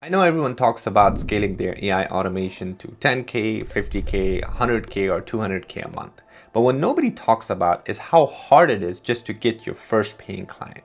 I know everyone talks about scaling their AI automation to 10K, 50K, 100K, or 200K a month. But what nobody talks about is how hard it is just to get your first paying client.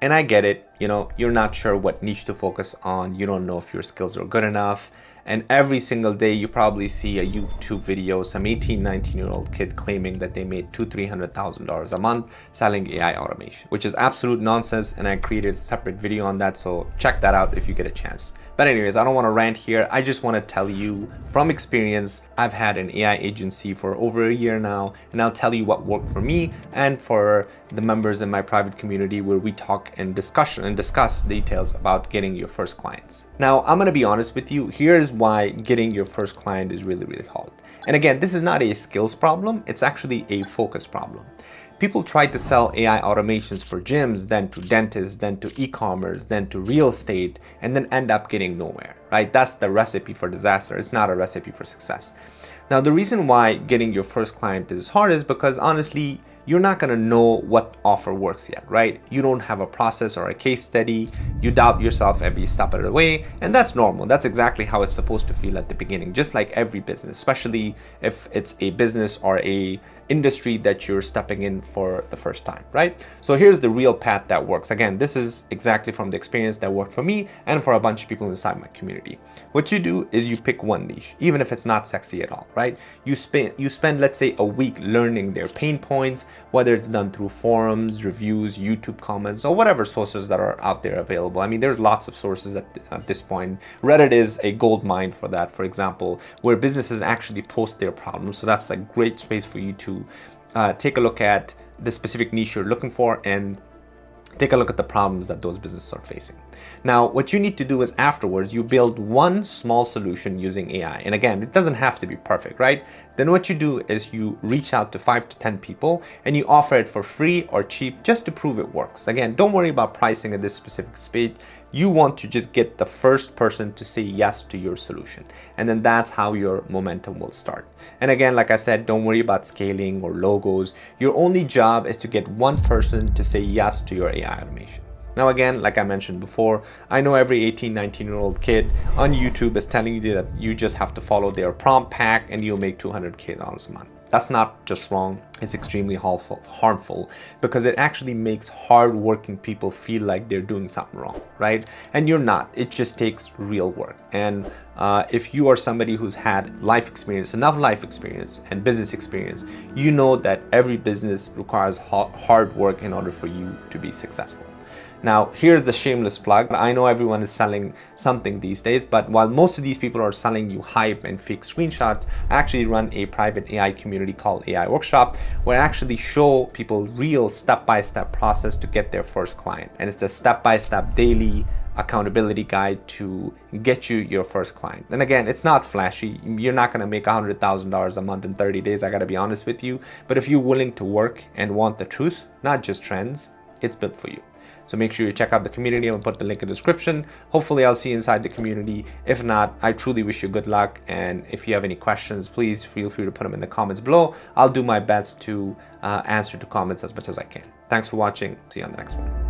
And I get it, you're not sure what niche to focus on. You don't know if your skills are good enough. And every single day you probably see a YouTube video, some 18, 19-year-old kid claiming that they made $300,000 a month selling AI automation, which is absolute nonsense. And I created a separate video on that. So check that out if you get a chance. But anyways, I don't want to rant here. I just want to tell you from experience, I've had an AI agency for over a year now, and I'll tell you what worked for me and for the members in my private community where we talk and discuss details about getting your first clients. Now, I'm going to be honest with you. Here's why getting your first client is really, really hard. And again, this is not a skills problem. It's actually a focus problem. People try to sell AI automations for gyms, then to dentists, then to e-commerce, then to real estate, and then end up getting nowhere, right? That's the recipe for disaster. It's not a recipe for success. Now, the reason why getting your first client is hard is because honestly, you're not going to know what offer works yet, right? You don't have a process or a case study. You doubt yourself every step of the way, and that's normal. That's exactly how it's supposed to feel at the beginning, just like every business, especially if it's a business or a industry that you're stepping in for the first time, right? So here's the real path that works. Again, this is exactly from the experience that worked for me and for a bunch of people inside my community. What you do is you pick one niche, even if it's not sexy at all, right? You spend, let's say, a week learning their pain points, whether it's done through forums, reviews, YouTube comments, or whatever sources that are out there available. I mean, there's lots of sources at this point. Reddit is a gold mine for that, for example, where businesses actually post their problems. So that's a great space for you to take a look at the specific niche you're looking for and take a look at the problems that those businesses are facing. Now, what you need to do is afterwards, you build one small solution using AI. And again, it doesn't have to be perfect, right? Then what you do is you reach out to 5 to 10 people and you offer it for free or cheap just to prove it works. Again, don't worry about pricing at this specific stage. You want to just get the first person to say yes to your solution. And then that's how your momentum will start. And again, like I said, don't worry about scaling or logos. Your only job is to get one person to say yes to your AI automation. Now, again, like I mentioned before, I know every 18, 19-year-old kid on YouTube is telling you that you just have to follow their prompt pack and you'll make $200K a month. That's not just wrong, it's extremely harmful because it actually makes hard-working people feel like they're doing something wrong, right? And you're not. It just takes real work. And if you are somebody who's had life experience, enough life experience and business experience, you know that every business requires hard work in order for you to be successful. Now, here's the shameless plug. I know everyone is selling something these days, but while most of these people are selling you hype and fake screenshots, I actually run a private AI community called AI Workshop, where I actually show people real step-by-step process to get their first client. And it's a step-by-step daily accountability guide to get you your first client. And again, it's not flashy. You're not going to make $100,000 a month in 30 days. I got to be honest with you. But if you're willing to work and want the truth, not just trends, it's built for you. So make sure you check out the community. I'm gonna put the link in the description. Hopefully I'll see you inside the community. If not, I truly wish you good luck. And if you have any questions, please feel free to put them in the comments below. I'll do my best to answer to comments as much as I can. Thanks for watching. See you on the next one.